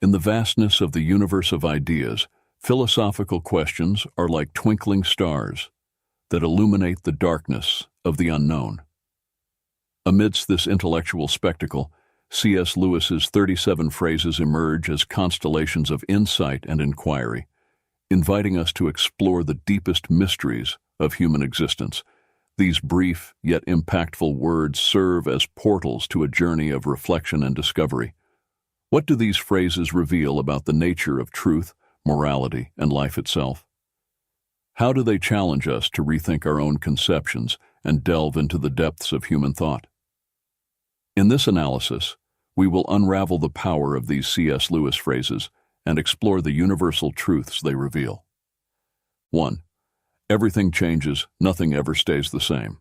In the vastness of the universe of ideas, philosophical questions are like twinkling stars that illuminate the darkness of the unknown. Amidst this intellectual spectacle, C.S. Lewis's 37 phrases emerge as constellations of insight and inquiry, inviting us to explore the deepest mysteries of human existence. These brief yet impactful words serve as portals to a journey of reflection and discovery. What do these phrases reveal about the nature of truth, morality, and life itself? How do they challenge us to rethink our own conceptions and delve into the depths of human thought? In this analysis, we will unravel the power of these C.S. Lewis phrases and explore the universal truths they reveal. 1. Everything changes, nothing ever stays the same.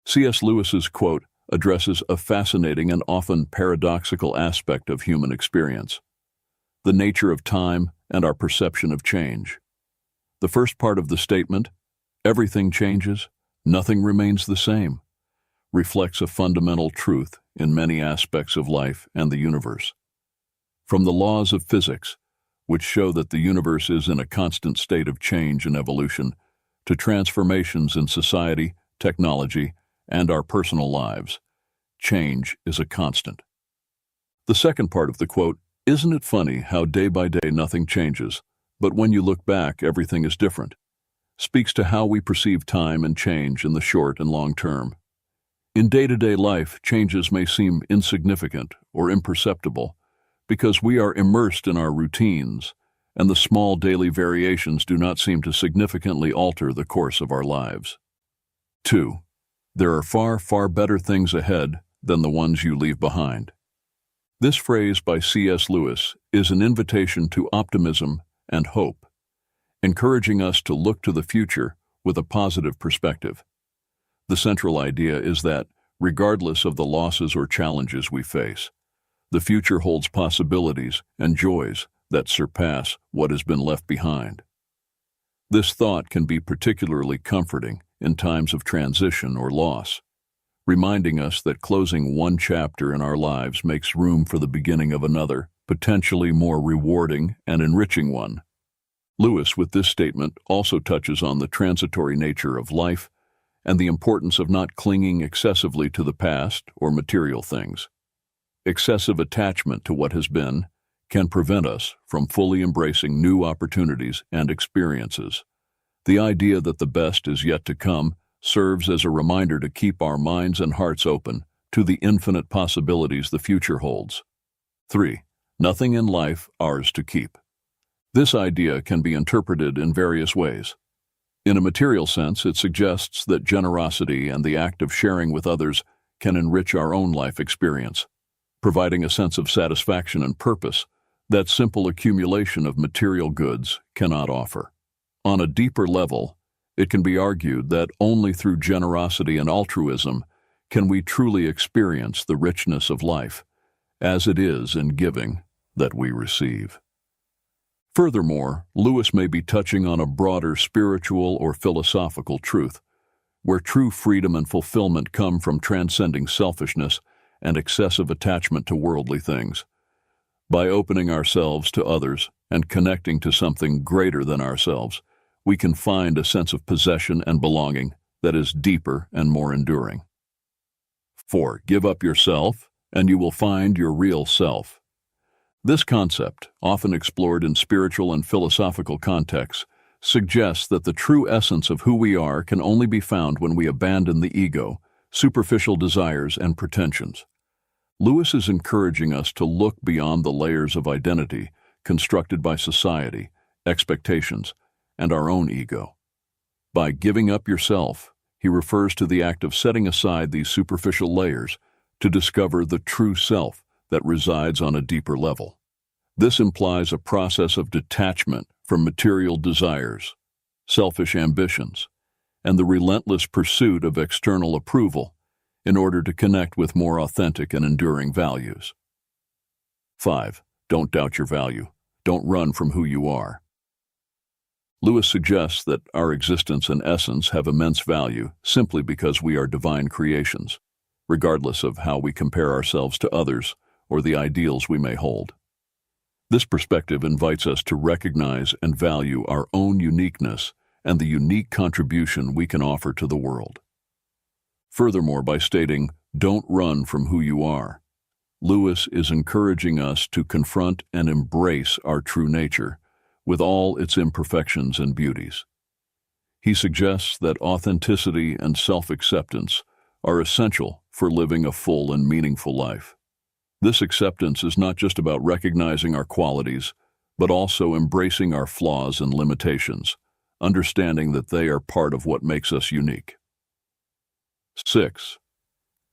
C.S. Lewis's quote addresses a fascinating and often paradoxical aspect of human experience: the nature of time and our perception of change. The first part of the statement, "Everything changes, nothing remains the same," reflects a fundamental truth in many aspects of life and the universe. From the laws of physics, which show that the universe is in a constant state of change and evolution, to transformations in society, technology, and our personal lives, change is a constant. The second part of the quote, "Isn't it funny how day by day nothing changes, but when you look back everything is different," speaks to how we perceive time and change in the short and long term. In day-to-day life, changes may seem insignificant or imperceptible because we are immersed in our routines, and the small daily variations do not seem to significantly alter the course of our lives. 2. There are far, far better things ahead than the ones you leave behind. This phrase by C.S. Lewis is an invitation to optimism and hope, encouraging us to look to the future with a positive perspective. The central idea is that, regardless of the losses or challenges we face, the future holds possibilities and joys that surpass what has been left behind. This thought can be particularly comforting in times of transition or loss, reminding us that closing one chapter in our lives makes room for the beginning of another, potentially more rewarding and enriching one. Lewis, with this statement, also touches on the transitory nature of life and the importance of not clinging excessively to the past or material things. Excessive attachment to what has been can prevent us from fully embracing new opportunities and experiences. The idea that the best is yet to come serves as a reminder to keep our minds and hearts open to the infinite possibilities the future holds. 3. Nothing in life ours to keep. This idea can be interpreted in various ways. In a material sense, it suggests that generosity and the act of sharing with others can enrich our own life experience, providing a sense of satisfaction and purpose that simple accumulation of material goods cannot offer. On a deeper level, it can be argued that only through generosity and altruism can we truly experience the richness of life, as it is in giving that we receive. Furthermore, Lewis may be touching on a broader spiritual or philosophical truth, where true freedom and fulfillment come from transcending selfishness and excessive attachment to worldly things. By opening ourselves to others and connecting to something greater than ourselves, we can find a sense of possession and belonging that is deeper and more enduring. 4. Give up yourself, and you will find your real self. This concept, often explored in spiritual and philosophical contexts, suggests that the true essence of who we are can only be found when we abandon the ego, superficial desires, and pretensions. Lewis is encouraging us to look beyond the layers of identity constructed by society, expectations, and our own ego. By giving up yourself, he refers to the act of setting aside these superficial layers to discover the true self that resides on a deeper level. This implies a process of detachment from material desires, selfish ambitions, and the relentless pursuit of external approval in order to connect with more authentic and enduring values. 5. Don't doubt your value. Don't run from who you are. Lewis suggests that our existence and essence have immense value simply because we are divine creations, regardless of how we compare ourselves to others or the ideals we may hold. This perspective invites us to recognize and value our own uniqueness and the unique contribution we can offer to the world. Furthermore, by stating, "Don't run from who you are," Lewis is encouraging us to confront and embrace our true nature, with all its imperfections and beauties. He suggests that authenticity and self-acceptance are essential for living a full and meaningful life. This acceptance is not just about recognizing our qualities, but also embracing our flaws and limitations, understanding that they are part of what makes us unique. 6.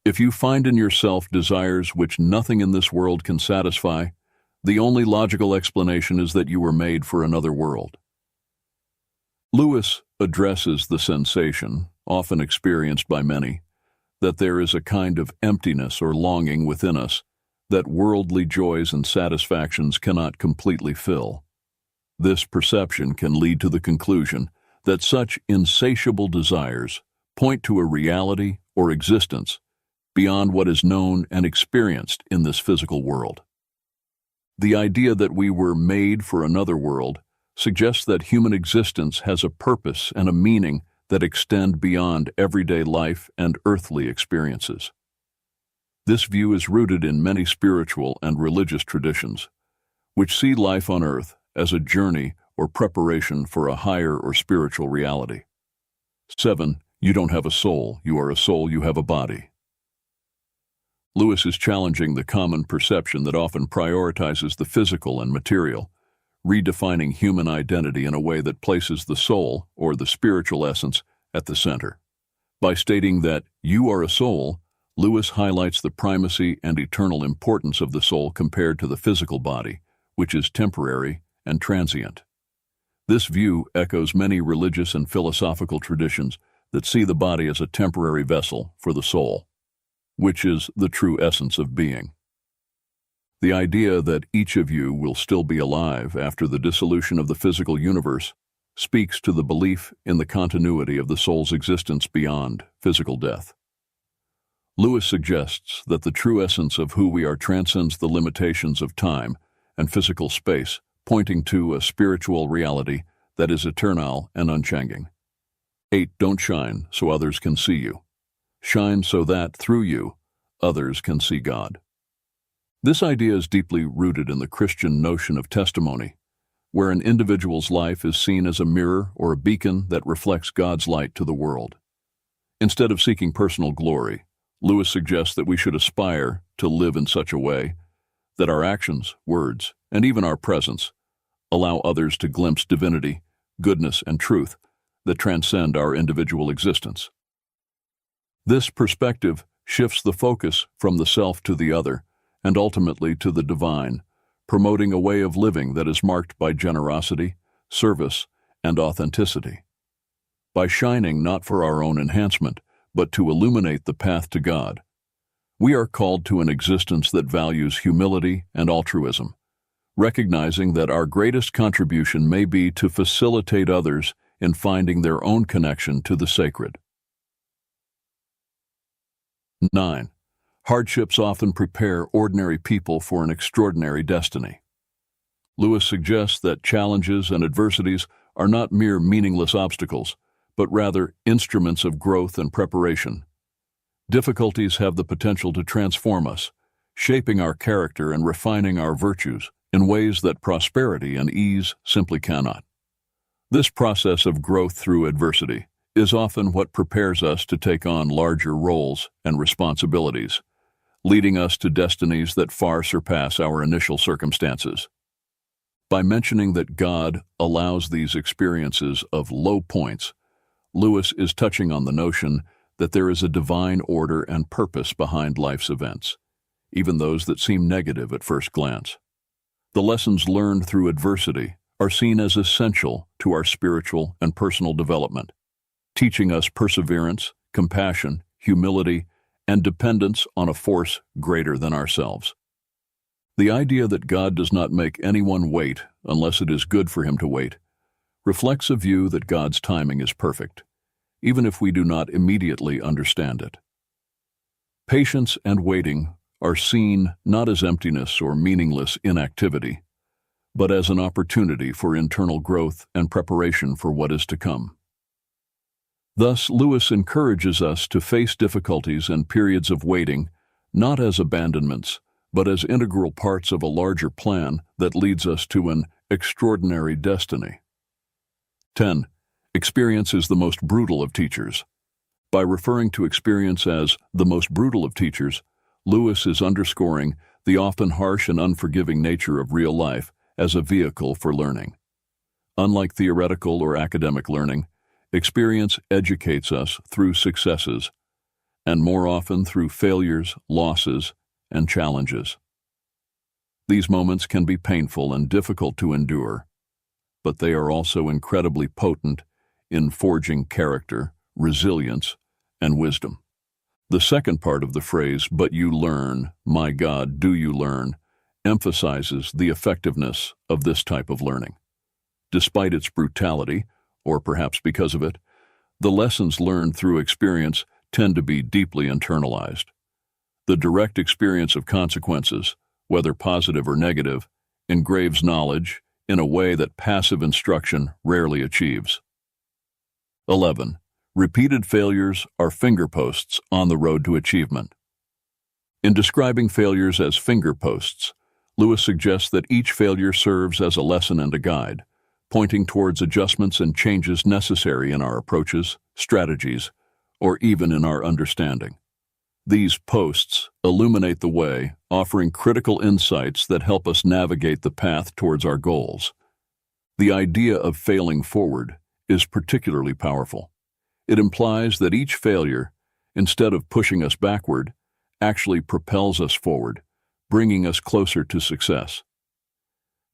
If you find in yourself desires which nothing in this world can satisfy, the only logical explanation is that you were made for another world. Lewis addresses the sensation, often experienced by many, that there is a kind of emptiness or longing within us that worldly joys and satisfactions cannot completely fill. This perception can lead to the conclusion that such insatiable desires point to a reality or existence beyond what is known and experienced in this physical world. The idea that we were made for another world suggests that human existence has a purpose and a meaning that extend beyond everyday life and earthly experiences. This view is rooted in many spiritual and religious traditions, which see life on earth as a journey or preparation for a higher or spiritual reality. 7. You don't have a soul. You are a soul. You have a body. Lewis is challenging the common perception that often prioritizes the physical and material, redefining human identity in a way that places the soul, or the spiritual essence, at the center. By stating that you are a soul, Lewis highlights the primacy and eternal importance of the soul compared to the physical body, which is temporary and transient. This view echoes many religious and philosophical traditions that see the body as a temporary vessel for the soul, which is the true essence of being. The idea that each of you will still be alive after the dissolution of the physical universe speaks to the belief in the continuity of the soul's existence beyond physical death. Lewis suggests that the true essence of who we are transcends the limitations of time and physical space, pointing to a spiritual reality that is eternal and unchanging. 8. Don't shine so others can see you. Shine so that, through you, others can see God. This idea is deeply rooted in the Christian notion of testimony, where an individual's life is seen as a mirror or a beacon that reflects God's light to the world. Instead of seeking personal glory, Lewis suggests that we should aspire to live in such a way that our actions, words, and even our presence allow others to glimpse divinity, goodness, and truth that transcend our individual existence. This perspective shifts the focus from the self to the other, and ultimately to the divine, promoting a way of living that is marked by generosity, service, and authenticity. By shining not for our own enhancement, but to illuminate the path to God, we are called to an existence that values humility and altruism, recognizing that our greatest contribution may be to facilitate others in finding their own connection to the sacred. 9. Hardships often prepare ordinary people for an extraordinary destiny. Lewis suggests that challenges and adversities are not mere meaningless obstacles, but rather instruments of growth and preparation. Difficulties have the potential to transform us, shaping our character and refining our virtues in ways that prosperity and ease simply cannot. This process of growth through adversity is often what prepares us to take on larger roles and responsibilities, leading us to destinies that far surpass our initial circumstances. By mentioning that God allows these experiences of low points, Lewis is touching on the notion that there is a divine order and purpose behind life's events, even those that seem negative at first glance. The lessons learned through adversity are seen as essential to our spiritual and personal development, teaching us perseverance, compassion, humility, and dependence on a force greater than ourselves. The idea that God does not make anyone wait unless it is good for him to wait reflects a view that God's timing is perfect, even if we do not immediately understand it. Patience and waiting are seen not as emptiness or meaningless inactivity, but as an opportunity for internal growth and preparation for what is to come. Thus, Lewis encourages us to face difficulties and periods of waiting, not as abandonments, but as integral parts of a larger plan that leads us to an extraordinary destiny. 10. Experience is the most brutal of teachers. By referring to experience as the most brutal of teachers, Lewis is underscoring the often harsh and unforgiving nature of real life as a vehicle for learning. Unlike theoretical or academic learning, experience educates us through successes, and more often through failures, losses, and challenges. These moments can be painful and difficult to endure, but they are also incredibly potent in forging character, resilience, and wisdom. The second part of the phrase, "but you learn, my God, do you learn," emphasizes the effectiveness of this type of learning. Despite its brutality, or perhaps because of it, the lessons learned through experience tend to be deeply internalized. The direct experience of consequences, whether positive or negative, engraves knowledge in a way that passive instruction rarely achieves. 11. Repeated failures are fingerposts on the road to achievement. In describing failures as fingerposts, Lewis suggests that each failure serves as a lesson and a guide, pointing towards adjustments and changes necessary in our approaches, strategies, or even in our understanding. These posts illuminate the way, offering critical insights that help us navigate the path towards our goals. The idea of failing forward is particularly powerful. It implies that each failure, instead of pushing us backward, actually propels us forward, bringing us closer to success.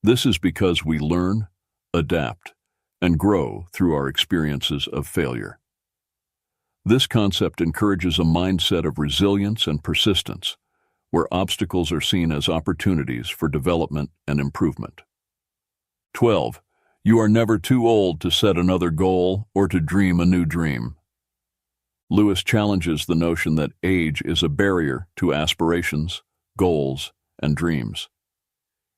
This is because we learn, adapt, and grow through our experiences of failure. This concept encourages a mindset of resilience and persistence, where obstacles are seen as opportunities for development and improvement. 12. You are never too old to set another goal or to dream a new dream. Lewis challenges the notion that age is a barrier to aspirations, goals, and dreams.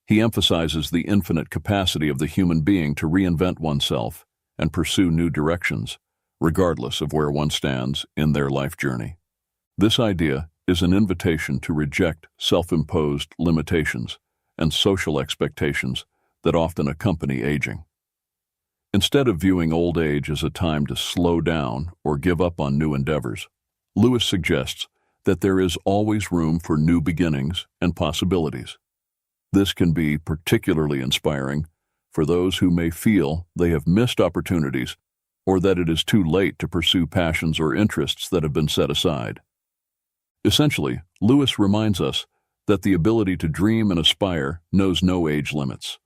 He emphasizes the infinite capacity of the human being to reinvent oneself and pursue new directions, regardless of where one stands in their life journey. This idea is an invitation to reject self-imposed limitations and social expectations that often accompany aging. Instead of viewing old age as a time to slow down or give up on new endeavors, Lewis suggests that there is always room for new beginnings and possibilities. This can be particularly inspiring for those who may feel they have missed opportunities or that it is too late to pursue passions or interests that have been set aside. Essentially, Lewis reminds us that the ability to dream and aspire knows no age limits.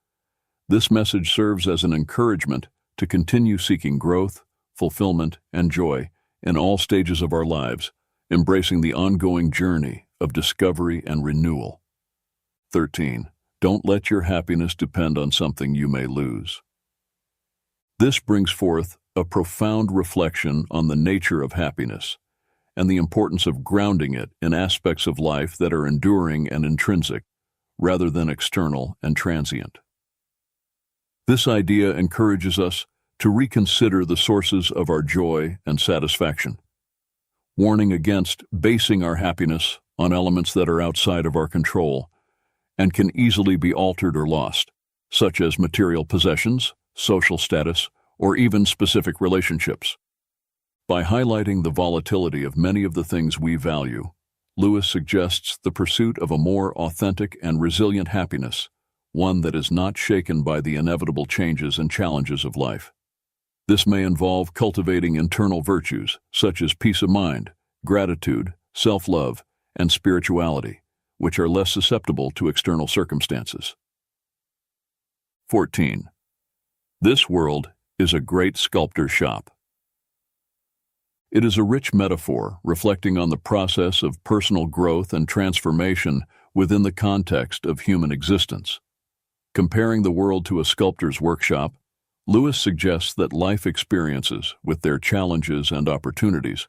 This message serves as an encouragement to continue seeking growth, fulfillment, and joy in all stages of our lives, embracing the ongoing journey of discovery and renewal. 13. Don't let your happiness depend on something you may lose. This brings forth a profound reflection on the nature of happiness and the importance of grounding it in aspects of life that are enduring and intrinsic, rather than external and transient. This idea encourages us to reconsider the sources of our joy and satisfaction, warning against basing our happiness on elements that are outside of our control and can easily be altered or lost, such as material possessions, social status, or even specific relationships. By highlighting the volatility of many of the things we value, Lewis suggests the pursuit of a more authentic and resilient happiness, one that is not shaken by the inevitable changes and challenges of life. This may involve cultivating internal virtues such as peace of mind, gratitude, self-love, and spirituality, which are less susceptible to external circumstances. 14. This world is a great sculptor's shop. It is a rich metaphor reflecting on the process of personal growth and transformation within the context of human existence. Comparing the world to a sculptor's workshop, Lewis suggests that life experiences, with their challenges and opportunities,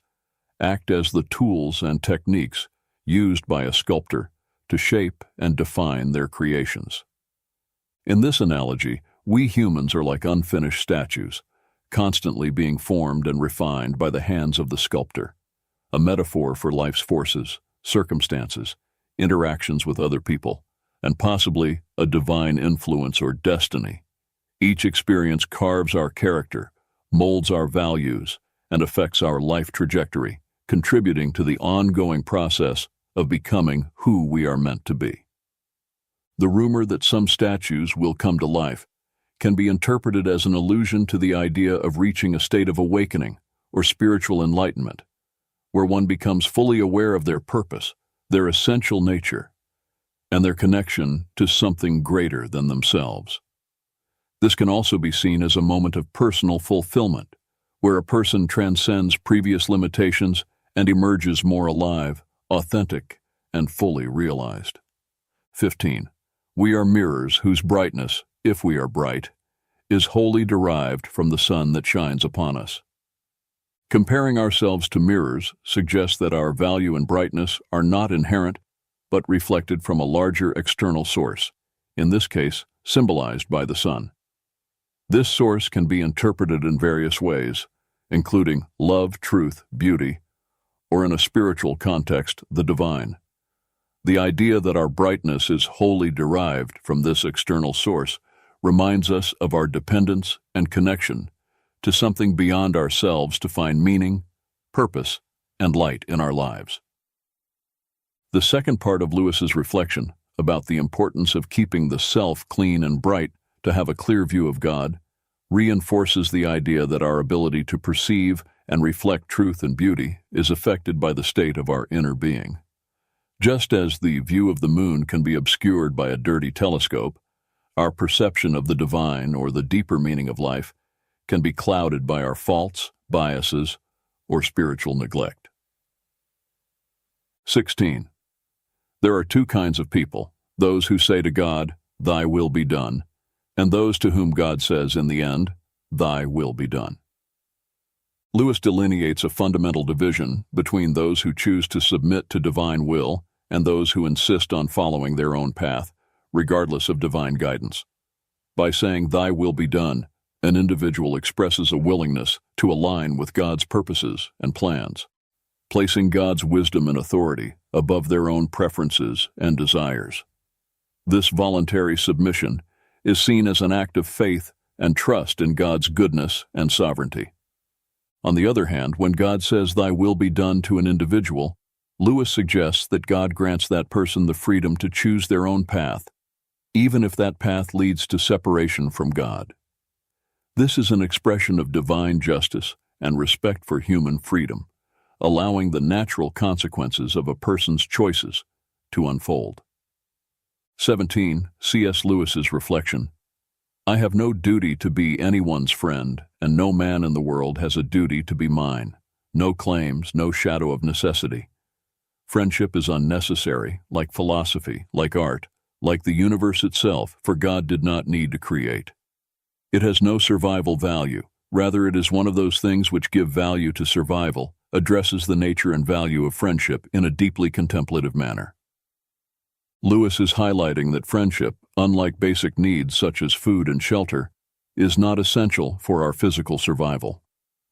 act as the tools and techniques used by a sculptor to shape and define their creations. In this analogy, we humans are like unfinished statues, constantly being formed and refined by the hands of the sculptor, a metaphor for life's forces, circumstances, interactions with other people, and possibly a divine influence or destiny. Each experience carves our character, molds our values, and affects our life trajectory, contributing to the ongoing process of becoming who we are meant to be. The rumor that some statues will come to life can be interpreted as an allusion to the idea of reaching a state of awakening or spiritual enlightenment, where one becomes fully aware of their purpose, their essential nature, and their connection to something greater than themselves. This can also be seen as a moment of personal fulfillment, where a person transcends previous limitations and emerges more alive, authentic, and fully realized. 15. We are mirrors whose brightness, if we are bright, is wholly derived from the sun that shines upon us. Comparing ourselves to mirrors suggests that our value and brightness are not inherent, but reflected from a larger external source, in this case, symbolized by the sun. This source can be interpreted in various ways, including love, truth, beauty, or in a spiritual context, the divine. The idea that our brightness is wholly derived from this external source reminds us of our dependence and connection to something beyond ourselves to find meaning, purpose, and light in our lives. The second part of Lewis's reflection about the importance of keeping the self clean and bright to have a clear view of God reinforces the idea that our ability to perceive and reflect truth and beauty is affected by the state of our inner being. Just as the view of the moon can be obscured by a dirty telescope, our perception of the divine or the deeper meaning of life can be clouded by our faults, biases, or spiritual neglect. 16. There are two kinds of people, those who say to God, "Thy will be done," and those to whom God says in the end, "Thy will be done." Lewis delineates a fundamental division between those who choose to submit to divine will and those who insist on following their own path, regardless of divine guidance. By saying, "Thy will be done," an individual expresses a willingness to align with God's purposes and plans, placing God's wisdom and authority above their own preferences and desires. This voluntary submission is seen as an act of faith and trust in God's goodness and sovereignty. On the other hand, when God says, "Thy will be done" to an individual, Lewis suggests that God grants that person the freedom to choose their own path, even if that path leads to separation from God. This is an expression of divine justice and respect for human freedom, allowing the natural consequences of a person's choices to unfold. 17. C.S. Lewis's reflection. I have no duty to be anyone's friend, and no man in the world has a duty to be mine. No claims, no shadow of necessity. Friendship is unnecessary, like philosophy, like art, like the universe itself, for God did not need to create. It has no survival value. Rather, it is one of those things which give value to survival, addresses the nature and value of friendship in a deeply contemplative manner. Lewis is highlighting that friendship, unlike basic needs such as food and shelter, is not essential for our physical survival.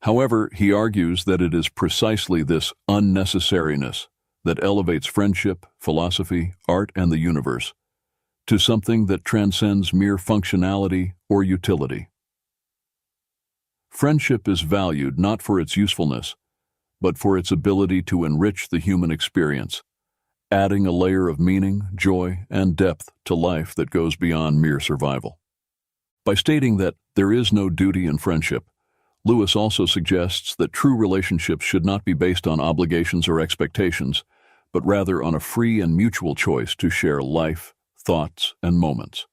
However, he argues that it is precisely this unnecessariness that elevates friendship, philosophy, art, and the universe to something that transcends mere functionality or utility. Friendship is valued not for its usefulness, but for its ability to enrich the human experience, adding a layer of meaning, joy, and depth to life that goes beyond mere survival. By stating that there is no duty in friendship, Lewis also suggests that true relationships should not be based on obligations or expectations, but rather on a free and mutual choice to share life, thoughts, and moments.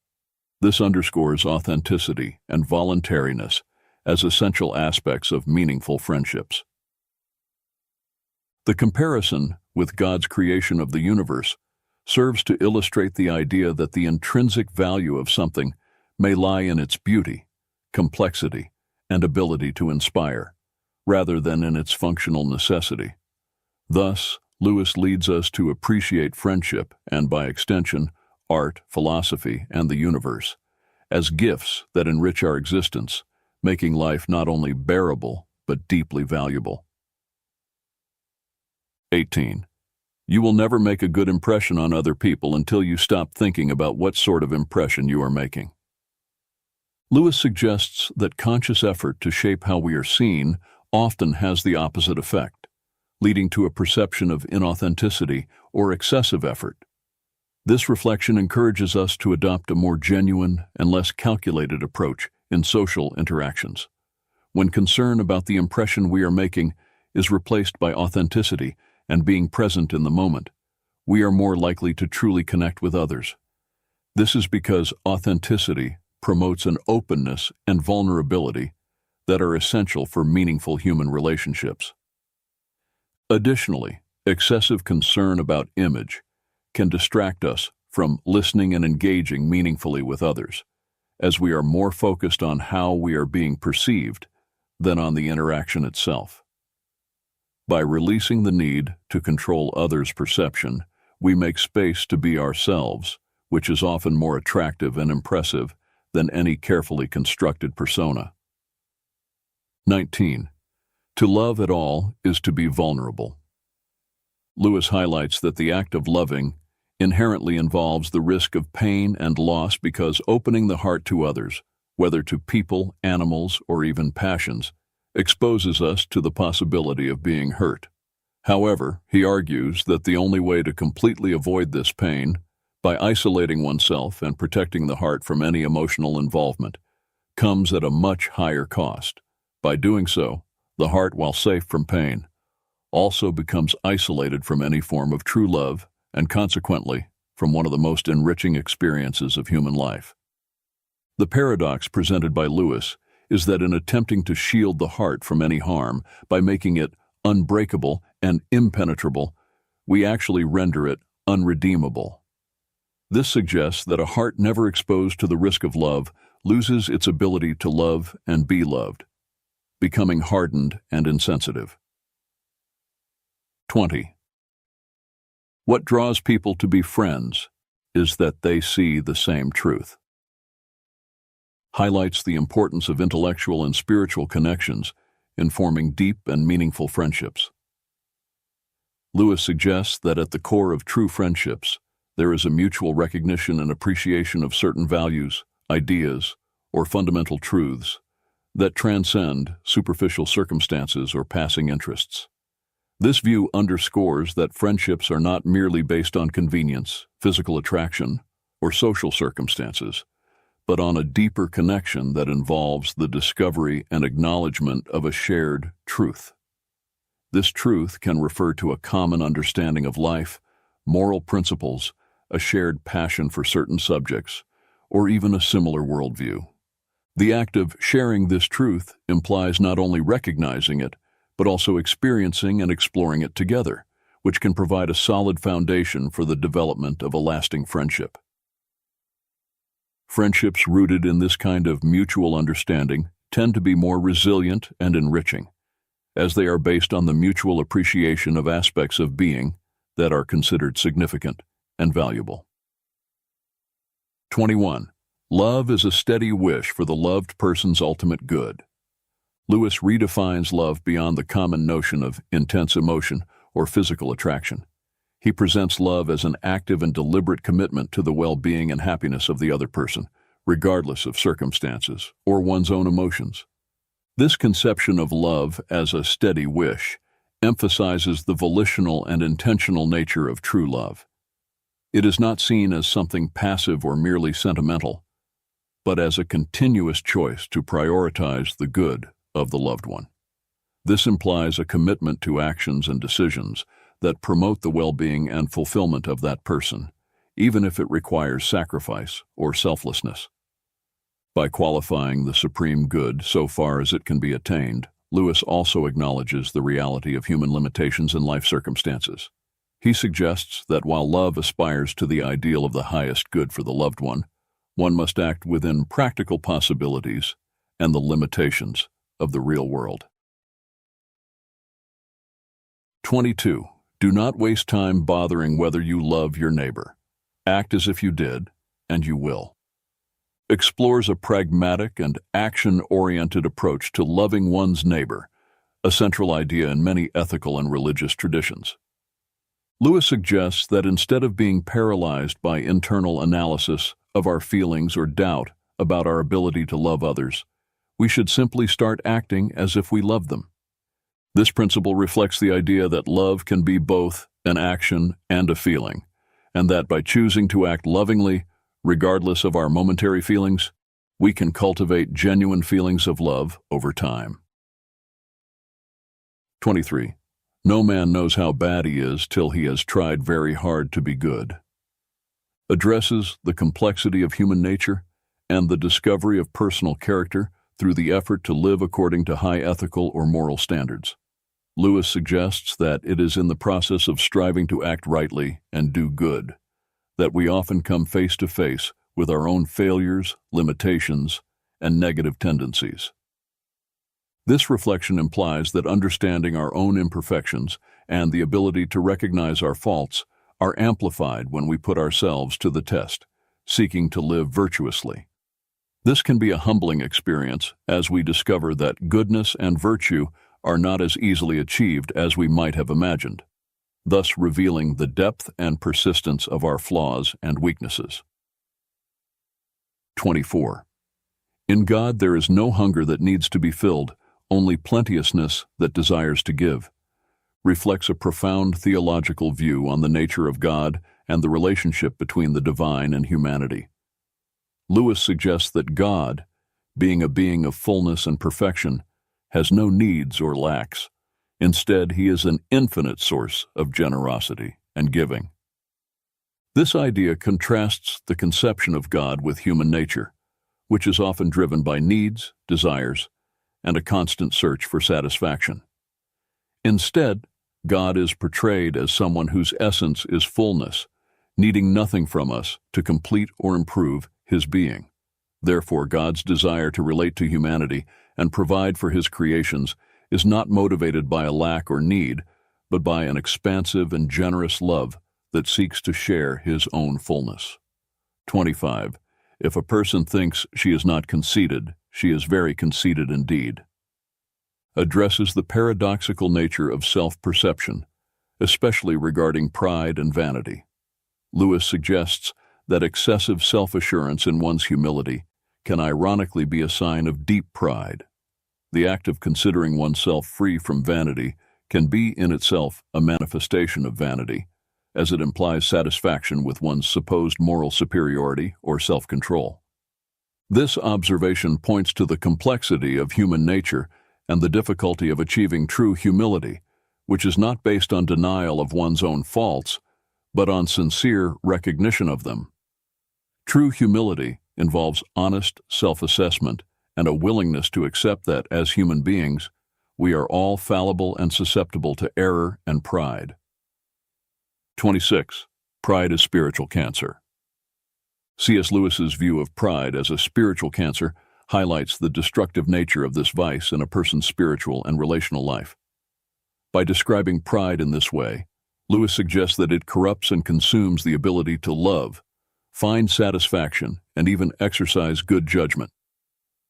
This underscores authenticity and voluntariness as essential aspects of meaningful friendships. The comparison with God's creation of the universe serves to illustrate the idea that the intrinsic value of something may lie in its beauty, complexity, and ability to inspire, rather than in its functional necessity. Thus, Lewis leads us to appreciate friendship and, by extension, art, philosophy, and the universe as gifts that enrich our existence, making life not only bearable, but deeply valuable. 18. You will never make a good impression on other people until you stop thinking about what sort of impression you are making. Lewis suggests that conscious effort to shape how we are seen often has the opposite effect, leading to a perception of inauthenticity or excessive effort. This reflection encourages us to adopt a more genuine and less calculated approach in social interactions. When concern about the impression we are making is replaced by authenticity and being present in the moment, we are more likely to truly connect with others. This is because authenticity promotes an openness and vulnerability that are essential for meaningful human relationships. Additionally, excessive concern about image can distract us from listening and engaging meaningfully with others, as we are more focused on how we are being perceived than on the interaction itself. By releasing the need to control others' perception, we make space to be ourselves, which is often more attractive and impressive than any carefully constructed persona. 19. To love at all is to be vulnerable. Lewis highlights that the act of loving inherently involves the risk of pain and loss because opening the heart to others, whether to people, animals, or even passions, exposes us to the possibility of being hurt. However, he argues that the only way to completely avoid this pain, by isolating oneself and protecting the heart from any emotional involvement, comes at a much higher cost. By doing so, the heart, while safe from pain, also becomes isolated from any form of true love and consequently from one of the most enriching experiences of human life. The paradox presented by Lewis is that in attempting to shield the heart from any harm by making it unbreakable and impenetrable, we actually render it unredeemable. This suggests that a heart never exposed to the risk of love loses its ability to love and be loved, becoming hardened and insensitive. 20. What draws people to be friends is that they see the same truth. Highlights the importance of intellectual and spiritual connections in forming deep and meaningful friendships. Lewis suggests that at the core of true friendships, there is a mutual recognition and appreciation of certain values, ideas, or fundamental truths that transcend superficial circumstances or passing interests. This view underscores that friendships are not merely based on convenience, physical attraction, or social circumstances, but on a deeper connection that involves the discovery and acknowledgement of a shared truth. This truth can refer to a common understanding of life, moral principles, a shared passion for certain subjects, or even a similar worldview. The act of sharing this truth implies not only recognizing it, but also experiencing and exploring it together, which can provide a solid foundation for the development of a lasting friendship. Friendships rooted in this kind of mutual understanding tend to be more resilient and enriching, as they are based on the mutual appreciation of aspects of being that are considered significant and valuable. 21. Love is a steady wish for the loved person's ultimate good. Lewis redefines love beyond the common notion of intense emotion or physical attraction. He presents love as an active and deliberate commitment to the well-being and happiness of the other person, regardless of circumstances or one's own emotions. This conception of love as a steady wish emphasizes the volitional and intentional nature of true love. It is not seen as something passive or merely sentimental, but as a continuous choice to prioritize the good of the loved one. This implies a commitment to actions and decisions that promote the well-being and fulfillment of that person, even if it requires sacrifice or selflessness. By qualifying the supreme good so far as it can be attained, Lewis also acknowledges the reality of human limitations in life circumstances. He suggests that while love aspires to the ideal of the highest good for the loved one must act within practical possibilities and the limitations of the real world. 22. Do not waste time bothering whether you love your neighbor. Act as if you did, and you will. explores a pragmatic and action-oriented approach to loving one's neighbor, a central idea in many ethical and religious traditions. Lewis suggests that instead of being paralyzed by internal analysis of our feelings or doubt about our ability to love others, we should simply start acting as if we love them. This principle reflects the idea that love can be both an action and a feeling, and that by choosing to act lovingly, regardless of our momentary feelings, we can cultivate genuine feelings of love over time. 23. No man knows how bad he is till he has tried very hard to be good. Addresses the complexity of human nature and the discovery of personal character through the effort to live according to high ethical or moral standards. Lewis suggests that it is in the process of striving to act rightly and do good that we often come face to face with our own failures, limitations, and negative tendencies. This reflection implies that understanding our own imperfections and the ability to recognize our faults are amplified when we put ourselves to the test, seeking to live virtuously. This can be a humbling experience as we discover that goodness and virtue are not as easily achieved as we might have imagined, thus revealing the depth and persistence of our flaws and weaknesses. 24. In God there is no hunger that needs to be filled, only plenteousness that desires to give, reflects a profound theological view on the nature of God and the relationship between the divine and humanity. Lewis suggests that God, being a being of fullness and perfection, has no needs or lacks. Instead, he is an infinite source of generosity and giving. This idea contrasts the conception of God with human nature, which is often driven by needs, desires, and a constant search for satisfaction. Instead, God is portrayed as someone whose essence is fullness, needing nothing from us to complete or improve his being. Therefore, God's desire to relate to humanity and provide for his creations is not motivated by a lack or need, but by an expansive and generous love that seeks to share his own fullness. 25. If a person thinks she is not conceited, she is very conceited indeed. Addresses the paradoxical nature of self-perception, especially regarding pride and vanity. Lewis suggests that excessive self-assurance in one's humility can ironically be a sign of deep pride. The act of considering oneself free from vanity can be in itself a manifestation of vanity, as it implies satisfaction with one's supposed moral superiority or self-control. This observation points to the complexity of human nature and the difficulty of achieving true humility, which is not based on denial of one's own faults, but on sincere recognition of them. True humility involves honest self-assessment and a willingness to accept that, as human beings, we are all fallible and susceptible to error and pride. 26. Pride is spiritual cancer. C.S. Lewis's view of pride as a spiritual cancer highlights the destructive nature of this vice in a person's spiritual and relational life. By describing pride in this way, Lewis suggests that it corrupts and consumes the ability to love, find satisfaction, and even exercise good judgment.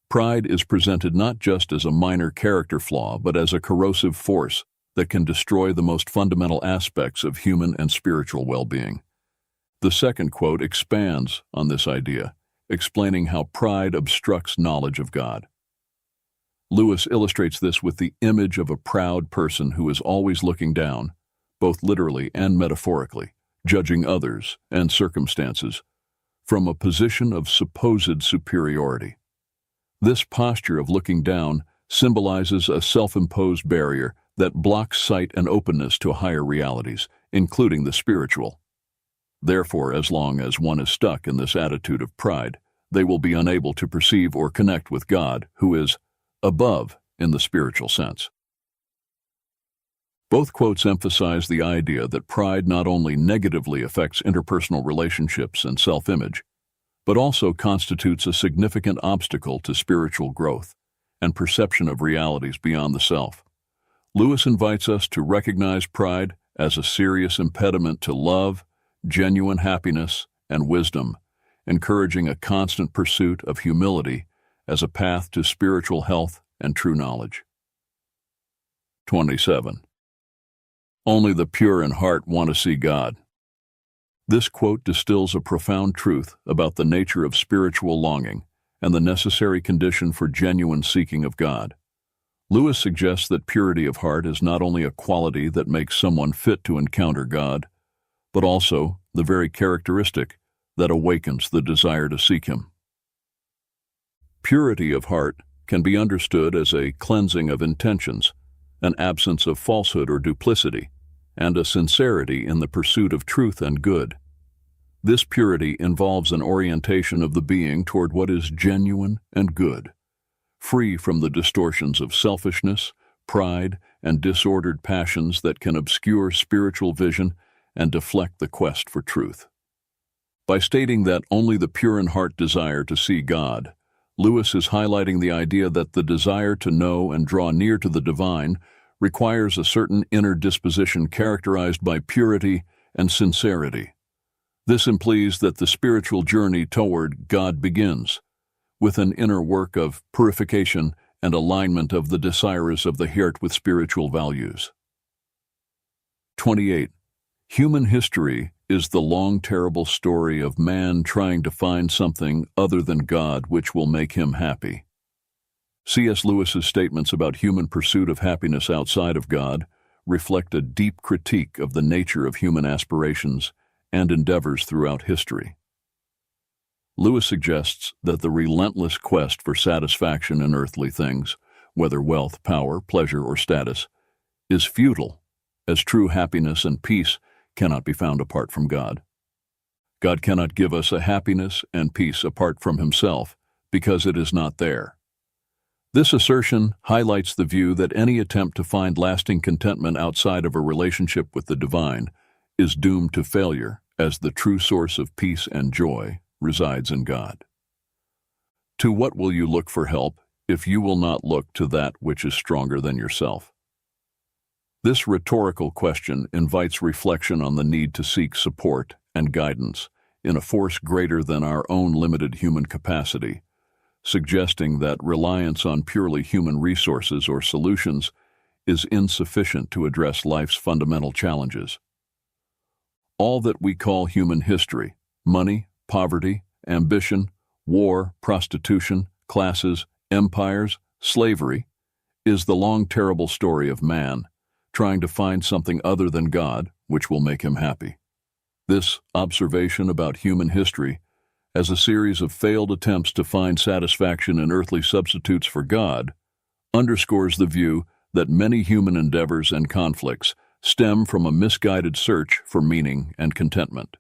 Pride is presented not just as a minor character flaw, but as a corrosive force that can destroy the most fundamental aspects of human and spiritual well-being. The second quote expands on this idea, explaining how pride obstructs knowledge of God. Lewis illustrates this with the image of a proud person who is always looking down, both literally and metaphorically, judging others and circumstances from a position of supposed superiority. This posture of looking down symbolizes a self-imposed barrier that blocks sight and openness to higher realities, including the spiritual. Therefore, as long as one is stuck in this attitude of pride, they will be unable to perceive or connect with God, who is above in the spiritual sense. Both quotes emphasize the idea that pride not only negatively affects interpersonal relationships and self-image, but also constitutes a significant obstacle to spiritual growth and perception of realities beyond the self. Lewis invites us to recognize pride as a serious impediment to love, genuine happiness, and wisdom, encouraging a constant pursuit of humility as a path to spiritual health and true knowledge. 27. Only the pure in heart want to see God. This quote distills a profound truth about the nature of spiritual longing and the necessary condition for genuine seeking of God. Lewis suggests that purity of heart is not only a quality that makes someone fit to encounter God, but also the very characteristic that awakens the desire to seek Him. Purity of heart can be understood as a cleansing of intentions, an absence of falsehood or duplicity, and a sincerity in the pursuit of truth and good. This purity involves an orientation of the being toward what is genuine and good, free from the distortions of selfishness, pride, and disordered passions that can obscure spiritual vision and deflect the quest for truth. By stating that only the pure in heart desire to see God, Lewis is highlighting the idea that the desire to know and draw near to the divine requires a certain inner disposition characterized by purity and sincerity. This implies that the spiritual journey toward God begins with an inner work of purification and alignment of the desires of the heart with spiritual values. 28. Human history is the long, terrible story of man trying to find something other than God which will make him happy. C.S. Lewis's statements about human pursuit of happiness outside of God reflect a deep critique of the nature of human aspirations and endeavors throughout history. Lewis suggests that the relentless quest for satisfaction in earthly things, whether wealth, power, pleasure, or status, is futile, as true happiness and peace cannot be found apart from God. God cannot give us a happiness and peace apart from Himself, because it is not there. This assertion highlights the view that any attempt to find lasting contentment outside of a relationship with the divine is doomed to failure, as the true source of peace and joy resides in God. To what will you look for help if you will not look to that which is stronger than yourself? This rhetorical question invites reflection on the need to seek support and guidance in a force greater than our own limited human capacity, suggesting that reliance on purely human resources or solutions is insufficient to address life's fundamental challenges. All that we call human history, money, poverty, ambition, war, prostitution, classes, empires, slavery, is the long, terrible story of man trying to find something other than God which will make him happy. This observation about human history as a series of failed attempts to find satisfaction in earthly substitutes for God underscores the view that many human endeavors and conflicts stem from a misguided search for meaning and contentment.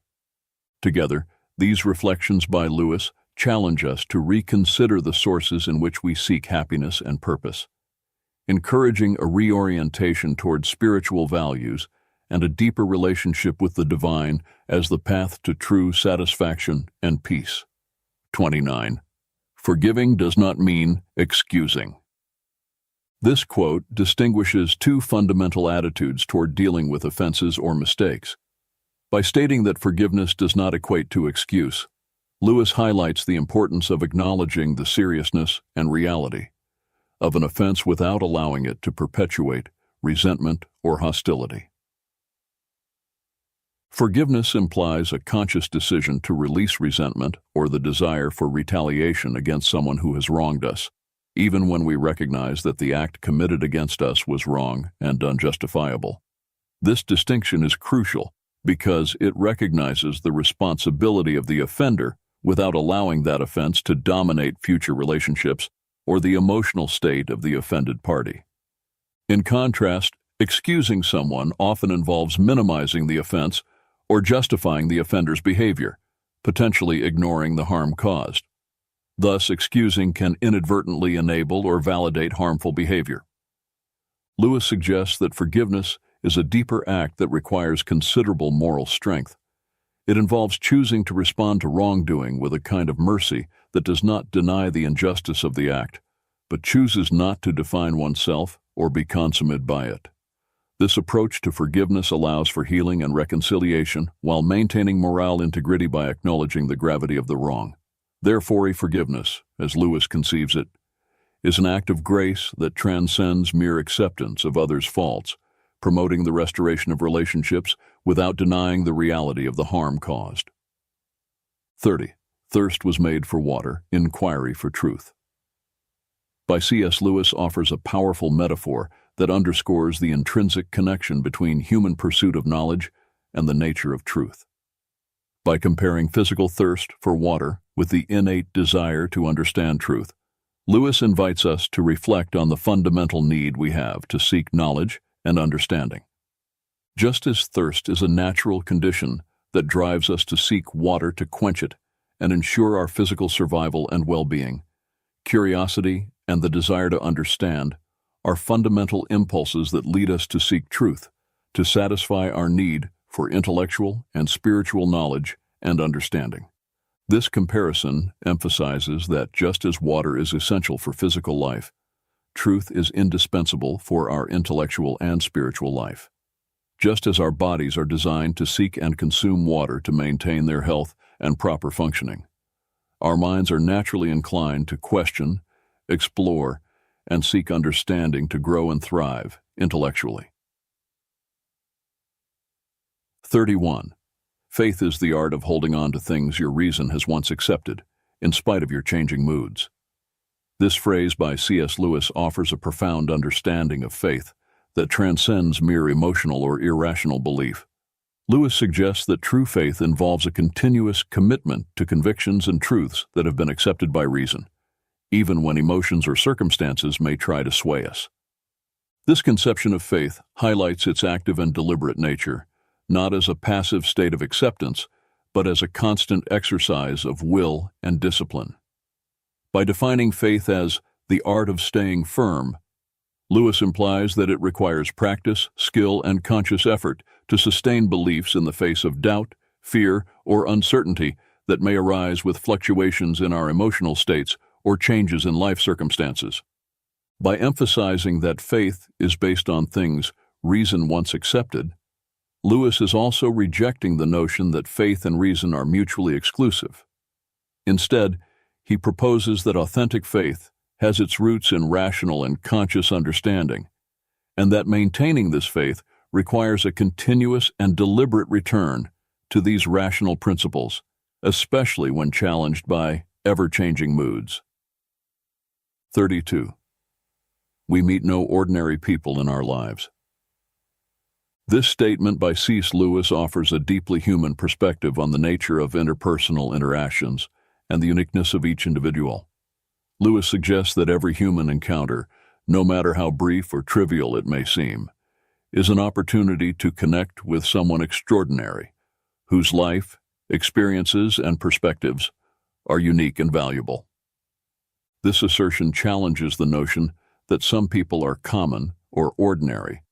Together, these reflections by Lewis challenge us to reconsider the sources in which we seek happiness and purpose, encouraging a reorientation toward spiritual values and a deeper relationship with the divine as the path to true satisfaction and peace. 29. Forgiving does not mean excusing. This quote distinguishes two fundamental attitudes toward dealing with offenses or mistakes. By stating that forgiveness does not equate to excuse, Lewis highlights the importance of acknowledging the seriousness and reality of an offense without allowing it to perpetuate resentment or hostility. Forgiveness implies a conscious decision to release resentment or the desire for retaliation against someone who has wronged us, even when we recognize that the act committed against us was wrong and unjustifiable. This distinction is crucial because it recognizes the responsibility of the offender without allowing that offense to dominate future relationships or the emotional state of the offended party. In contrast, excusing someone often involves minimizing the offense or justifying the offender's behavior, potentially ignoring the harm caused. Thus, excusing can inadvertently enable or validate harmful behavior. Lewis suggests that forgiveness is a deeper act that requires considerable moral strength. It involves choosing to respond to wrongdoing with a kind of mercy that does not deny the injustice of the act, but chooses not to define oneself or be consummated by it. This approach to forgiveness allows for healing and reconciliation while maintaining moral integrity by acknowledging the gravity of the wrong. Therefore, forgiveness, as Lewis conceives it, is an act of grace that transcends mere acceptance of others' faults, promoting the restoration of relationships without denying the reality of the harm caused. 30. Thirst was made for water, inquiry for truth. By C.S. Lewis offers a powerful metaphor that underscores the intrinsic connection between human pursuit of knowledge and the nature of truth. By comparing physical thirst for water with the innate desire to understand truth, Lewis invites us to reflect on the fundamental need we have to seek knowledge and understanding. Just as thirst is a natural condition that drives us to seek water to quench it and ensure our physical survival and well-being, curiosity and the desire to understand are fundamental impulses that lead us to seek truth, to satisfy our need for intellectual and spiritual knowledge and understanding. This comparison emphasizes that just as water is essential for physical life, truth is indispensable for our intellectual and spiritual life. Just as our bodies are designed to seek and consume water to maintain their health and proper functioning, our minds are naturally inclined to question, explore, and seek understanding to grow and thrive intellectually. 31. Faith is the art of holding on to things your reason has once accepted, in spite of your changing moods. This phrase by C.S. Lewis offers a profound understanding of faith that transcends mere emotional or irrational belief. Lewis suggests that true faith involves a continuous commitment to convictions and truths that have been accepted by reason, even when emotions or circumstances may try to sway us. This conception of faith highlights its active and deliberate nature, not as a passive state of acceptance, but as a constant exercise of will and discipline. By defining faith as the art of staying firm, Lewis implies that it requires practice, skill, and conscious effort to sustain beliefs in the face of doubt, fear, or uncertainty that may arise with fluctuations in our emotional states or changes in life circumstances. By emphasizing that faith is based on things reason once accepted, Lewis is also rejecting the notion that faith and reason are mutually exclusive. Instead, he proposes that authentic faith has its roots in rational and conscious understanding, and that maintaining this faith requires a continuous and deliberate return to these rational principles, especially when challenged by ever-changing moods. 32. We meet no ordinary people in our lives. This statement by C.S. Lewis offers a deeply human perspective on the nature of interpersonal interactions and the uniqueness of each individual. Lewis suggests that every human encounter, no matter how brief or trivial it may seem, is an opportunity to connect with someone extraordinary, whose life, experiences, and perspectives are unique and valuable. This assertion challenges the notion that some people are common or ordinary,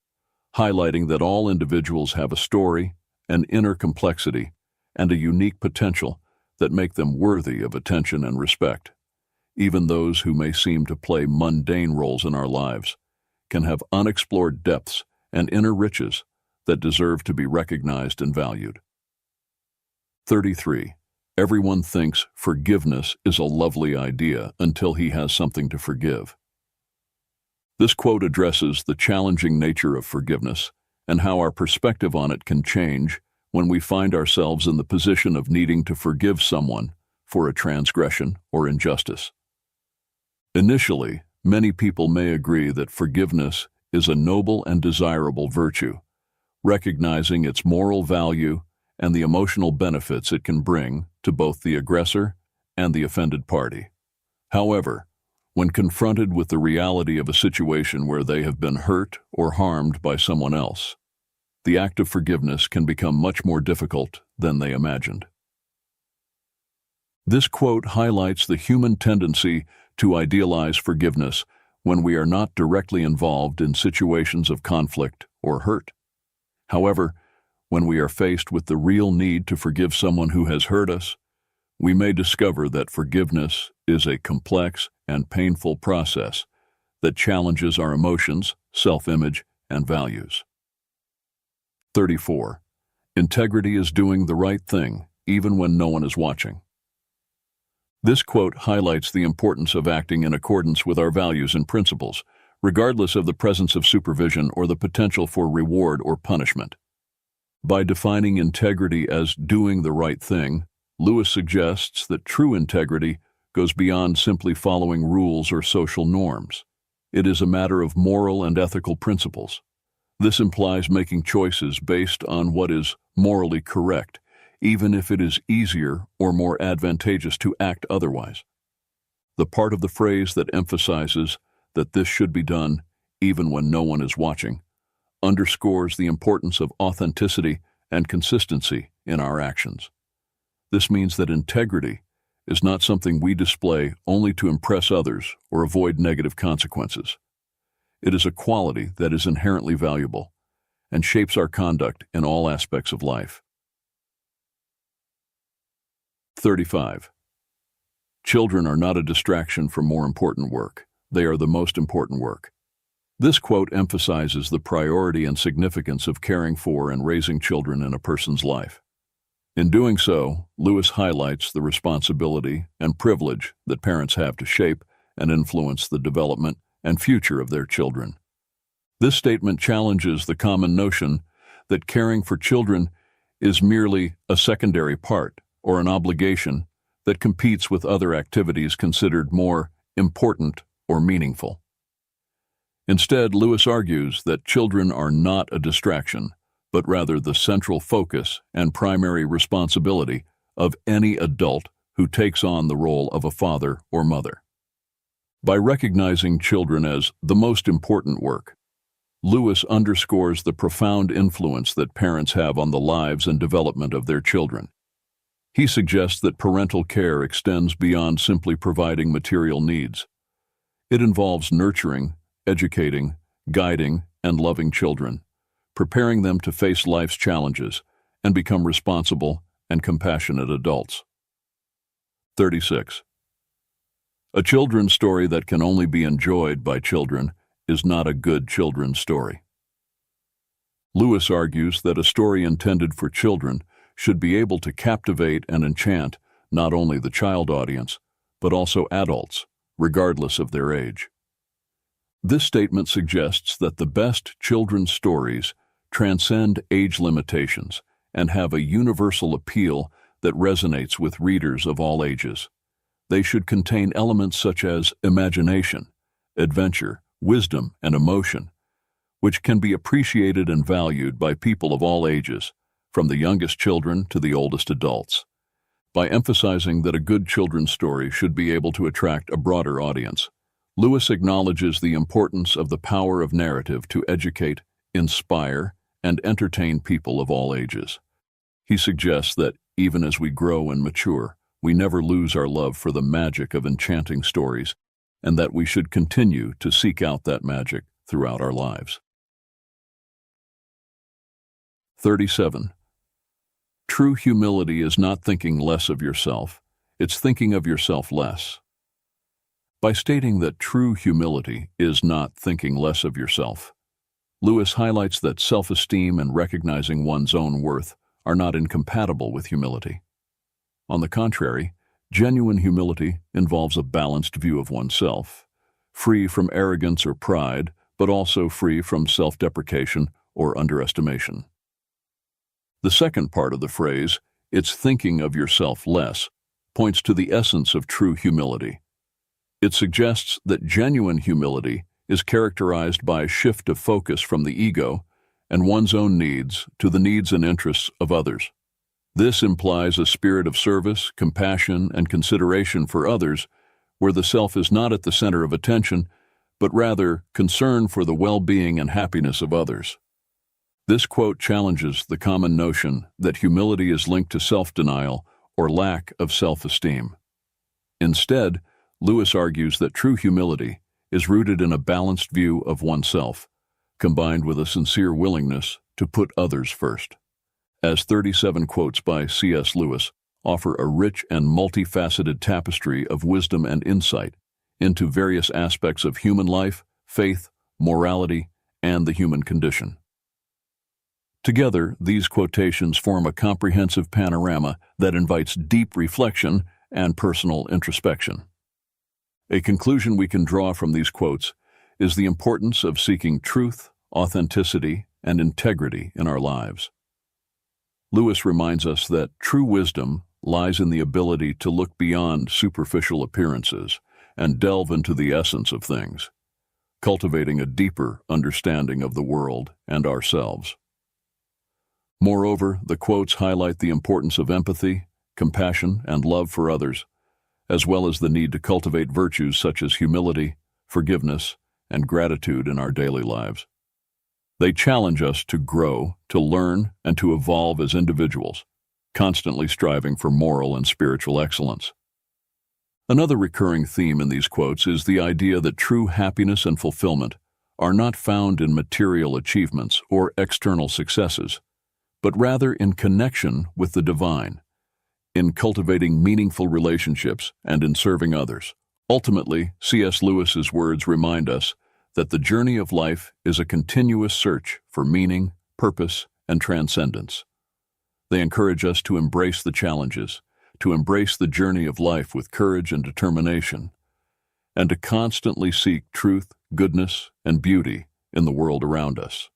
highlighting that all individuals have a story, an inner complexity, and a unique potential that make them worthy of attention and respect. Even those who may seem to play mundane roles in our lives can have unexplored depths and inner riches that deserve to be recognized and valued. 33. Everyone thinks forgiveness is a lovely idea until he has something to forgive. This quote addresses the challenging nature of forgiveness and how our perspective on it can change when we find ourselves in the position of needing to forgive someone for a transgression or injustice. Initially, many people may agree that forgiveness is a noble and desirable virtue, recognizing its moral value and the emotional benefits it can bring to both the aggressor and the offended party. However, when confronted with the reality of a situation where they have been hurt or harmed by someone else, the act of forgiveness can become much more difficult than they imagined. This quote highlights the human tendency to idealize forgiveness when we are not directly involved in situations of conflict or hurt. However, when we are faced with the real need to forgive someone who has hurt us, we may discover that forgiveness is a complex and painful process that challenges our emotions, self-image, and values. 34. Integrity is doing the right thing, even when no one is watching. This quote highlights the importance of acting in accordance with our values and principles, regardless of the presence of supervision or the potential for reward or punishment. By defining integrity as doing the right thing, Lewis suggests that true integrity goes beyond simply following rules or social norms. It is a matter of moral and ethical principles. This implies making choices based on what is morally correct, even if it is easier or more advantageous to act otherwise. The part of the phrase that emphasizes that this should be done even when no one is watching underscores the importance of authenticity and consistency in our actions. This means that integrity is not something we display only to impress others or avoid negative consequences. It is a quality that is inherently valuable and shapes our conduct in all aspects of life. 35. Children are not a distraction from more important work. They are the most important work. This quote emphasizes the priority and significance of caring for and raising children in a person's life. In doing so, Lewis highlights the responsibility and privilege that parents have to shape and influence the development and future of their children. This statement challenges the common notion that caring for children is merely a secondary part or an obligation that competes with other activities considered more important or meaningful. Instead, Lewis argues that children are not a distraction, but rather the central focus and primary responsibility of any adult who takes on the role of a father or mother. By recognizing children as the most important work, Lewis underscores the profound influence that parents have on the lives and development of their children. He suggests that parental care extends beyond simply providing material needs. It involves nurturing, educating, guiding, and loving children, preparing them to face life's challenges and become responsible and compassionate adults. 36. A children's story that can only be enjoyed by children is not a good children's story. Lewis argues that a story intended for children should be able to captivate and enchant not only the child audience, but also adults, regardless of their age. This statement suggests that the best children's stories transcend age limitations and have a universal appeal that resonates with readers of all ages. They should contain elements such as imagination, adventure, wisdom, and emotion, which can be appreciated and valued by people of all ages, from the youngest children to the oldest adults. By emphasizing that a good children's story should be able to attract a broader audience, Lewis acknowledges the importance of the power of narrative to educate, inspire, and entertain people of all ages. He suggests that, even as we grow and mature, we never lose our love for the magic of enchanting stories, and that we should continue to seek out that magic throughout our lives. 37. True humility is not thinking less of yourself, it's thinking of yourself less. By stating that true humility is not thinking less of yourself, Lewis highlights that self-esteem and recognizing one's own worth are not incompatible with humility. On the contrary, genuine humility involves a balanced view of oneself, free from arrogance or pride, but also free from self-deprecation or underestimation. The second part of the phrase, "it's thinking of yourself less," points to the essence of true humility. It suggests that genuine humility is characterized by a shift of focus from the ego and one's own needs to the needs and interests of others. This implies a spirit of service, compassion, and consideration for others, where the self is not at the center of attention, but rather concern for the well-being and happiness of others. This quote challenges the common notion that humility is linked to self-denial or lack of self-esteem. Instead, Lewis argues that true humility is rooted in a balanced view of oneself, combined with a sincere willingness to put others first. As 37 quotes by C.S. Lewis offer a rich and multifaceted tapestry of wisdom and insight into various aspects of human life, faith, morality, and the human condition. Together, these quotations form a comprehensive panorama that invites deep reflection and personal introspection. A conclusion we can draw from these quotes is the importance of seeking truth, authenticity, and integrity in our lives. Lewis reminds us that true wisdom lies in the ability to look beyond superficial appearances and delve into the essence of things, cultivating a deeper understanding of the world and ourselves. Moreover, the quotes highlight the importance of empathy, compassion, and love for others, as well as the need to cultivate virtues such as humility, forgiveness, and gratitude in our daily lives. They challenge us to grow, to learn, and to evolve as individuals, constantly striving for moral and spiritual excellence. Another recurring theme in these quotes is the idea that true happiness and fulfillment are not found in material achievements or external successes, but rather in connection with the divine, in cultivating meaningful relationships and in serving others. Ultimately, C.S. Lewis's words remind us that the journey of life is a continuous search for meaning, purpose, and transcendence. They encourage us to embrace the challenges, to embrace the journey of life with courage and determination, and to constantly seek truth, goodness, and beauty in the world around us.